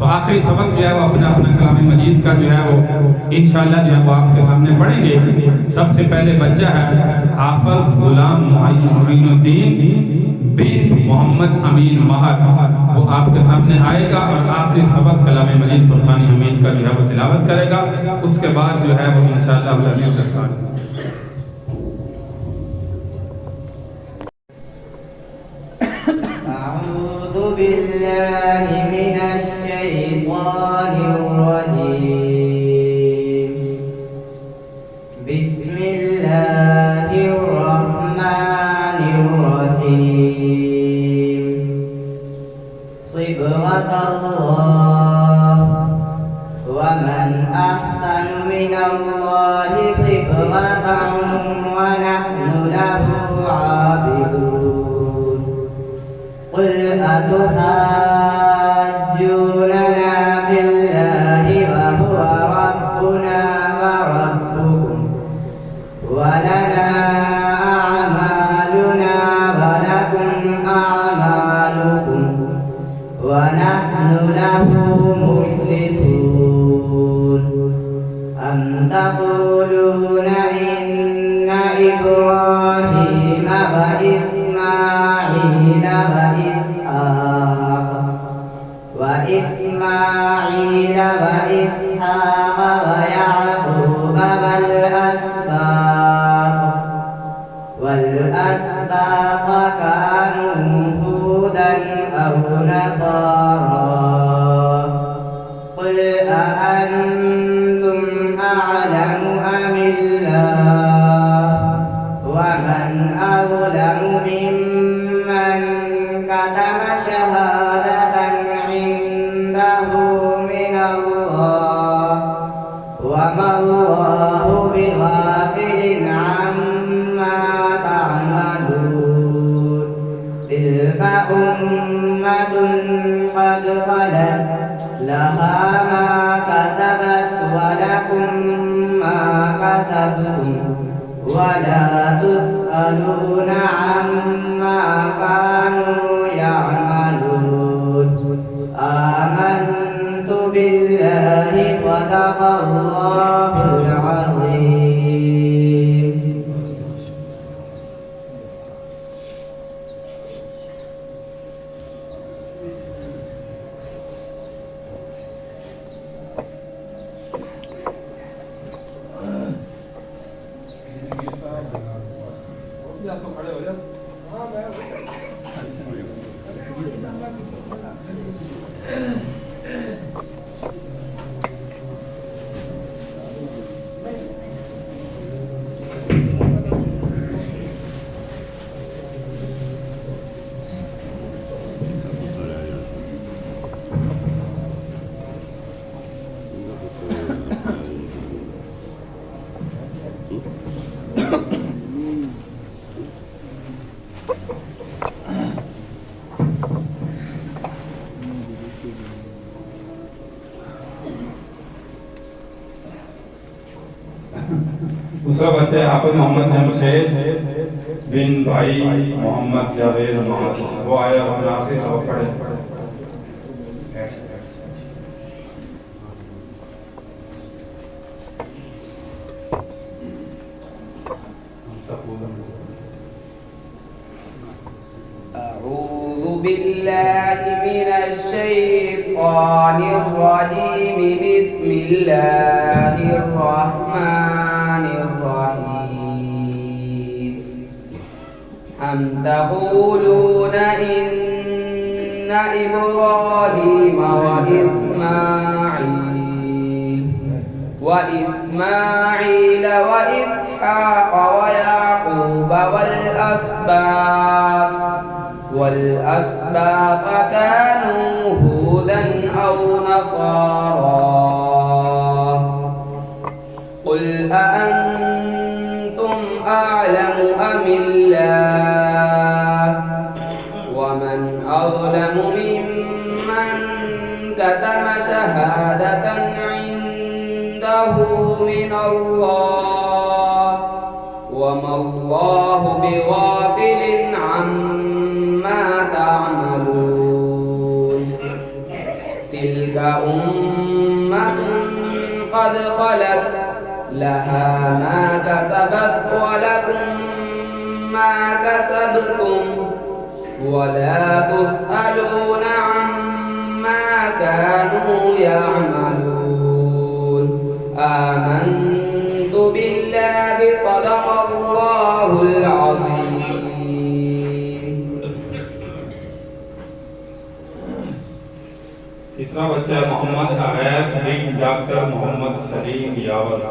तो आखिरी सबक जो है वो अपना अपना कलाम मजीद का जो है वो इंशाअल्लाह जो है वो आपके सामने पढ़ेंगे। सबसे पहले बच्चा है हाफिज गुलाम मोइनुद्दीन बिन मोहम्मद अमीन महर, वो आपके सामने आएगा और आखिरी सबक कलाम मजीद फुरकान हमीद का जो है वो तिलावत करेगा। उसके बाद जो है वो इंशाअल्लाह स्टार्ट। أعوذ بالله من الشيطان الرجيم. بسم الله الرحمن الرحيم. صبغة الله ومن أحسن من الله صبغة ونحن له عابدون. قل أتحاجوننا في الله وهو ربنا وربكم ولنا أعمالنا ولكم أعمالكم ونحن له مخلصون. أم تقولون إن إبراهيم وإسماعيل وإسحاق ويعقوب والأسباط كانوا هودا أو نصارى. قل أأنتم أعلم أم الله؟ ومن أظلم ممن كتم شهادة عنده من الله وما الله بغافل عما تعملون. تلك أمة قد خلت لها ما كسبت ولكم ما كسبتم ولا تسألون عما كانوا يعملون. آمنت بالله صدق الله العظيم. दूसरा बच्चा है हाफिज मोहम्मद जमशेद बिन भाई मोहम्मद जावेद, वो आया और आखिरी सबक पढ़े। أعوذ بالله من الشيطان الرجيم. بسم الله الرحمن الرحيم. أم تقولون إن إبراهيم وإسماعيل وإسحاق ويعقوب والأسباط كانوا هودا أو نصارى. قل أأنتم أعلم أم الله؟ ومن أظلم ممن كتم شهادة عنده من الله وما الله بغافل عما تعملون. تلك أمة قد خلت لها ما كسبت ولكم ما كسبتم ولا تسألون عما كانوا يعملون آمنت بالله صدق الله العظيم. तीसरा बच्चा मोहम्मद अवैस बिन डॉक्टर मोहम्मद सलीम यावत।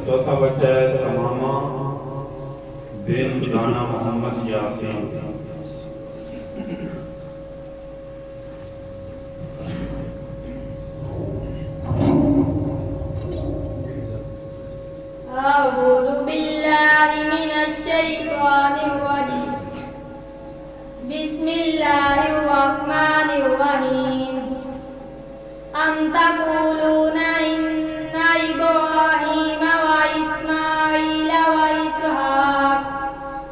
चौथा बच्चा है समामा बिन राना मोहम्मद यासीन। أعوذ بالله من الشيطان الرجيم بسم الله الرحمن الرحيم أم تقولون إن إبراهيم وإسماعيل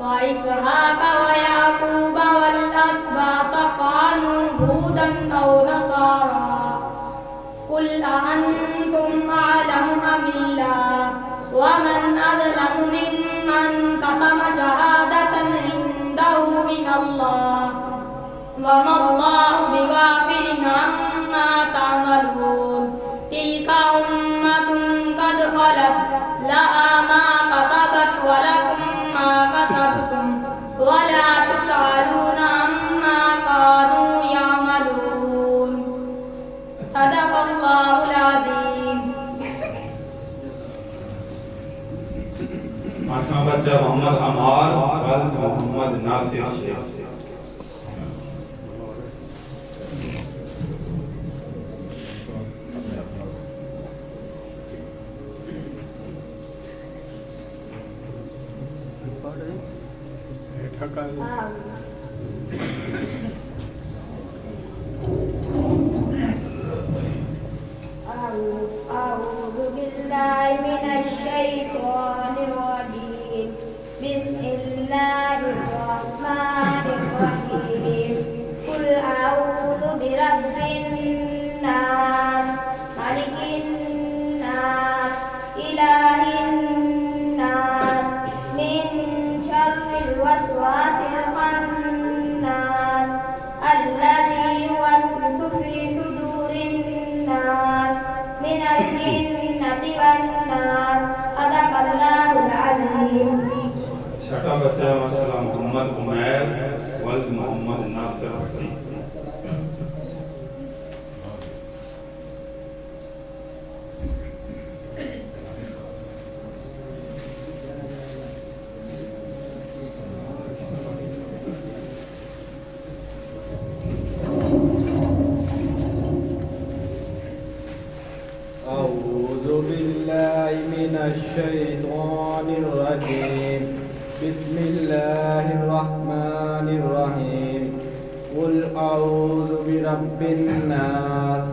وإسحاق ويعقوب والأسباط كانوا هودا أو نصارى قل أأنتم أعلم أم الله ومن أظلم ممن كتم شهادة عنده من الله وما الله بغافل عما تعملون تلك أمة قد خلت لها ما كسبت ولكم ما كسبتم ولا تسألون عما كانوا يعملون صدق الله العظيم. पांचवा बच्चा मोहम्मद अमार और मोहम्मद नासिर शेख। أعوذ بالله من الشيطان الرجيم بسم الله الرحمن الرحيم قل أعوذ برب الناس ملك الناس إله الناس من شر الوسواس الخناس الذي يوسوس في صدور الناس من الجنة والناس صدق الله العظيم. छठा बच्चा माशाल्लाह मोहम्मद उमैर वल्द मोहम्मद नासिर। أعوذ بالله من الشيطان الرجيم بسم الله الرحمن الرحيم قل أعوذ برب الناس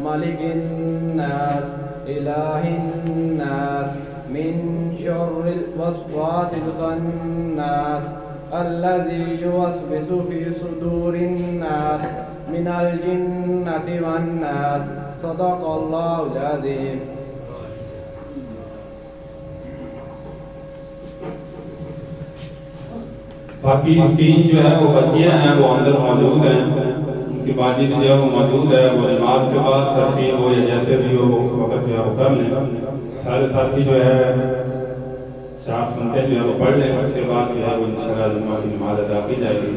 ملك الناس إله الناس من شر الوسواس الخناس الذي يوسوس في صدور الناس من الجنة والناس صدق الله العظيم बाकी 3 जो है वो बच्चियां हैं वो अंदर मौजूद हैं, उनकी बाजी जो है वो मौजूद है। वो नमाज के बाद तरफीन हो या जैसे भी हो उस वक्त जो है वो कर लें। सारे साथी जो है 4 सुनते जो है वो पढ़ लें, उसके बाद जो है वो इंशाअल्लाह जुम्मा की नमाज अदा की जाएगी।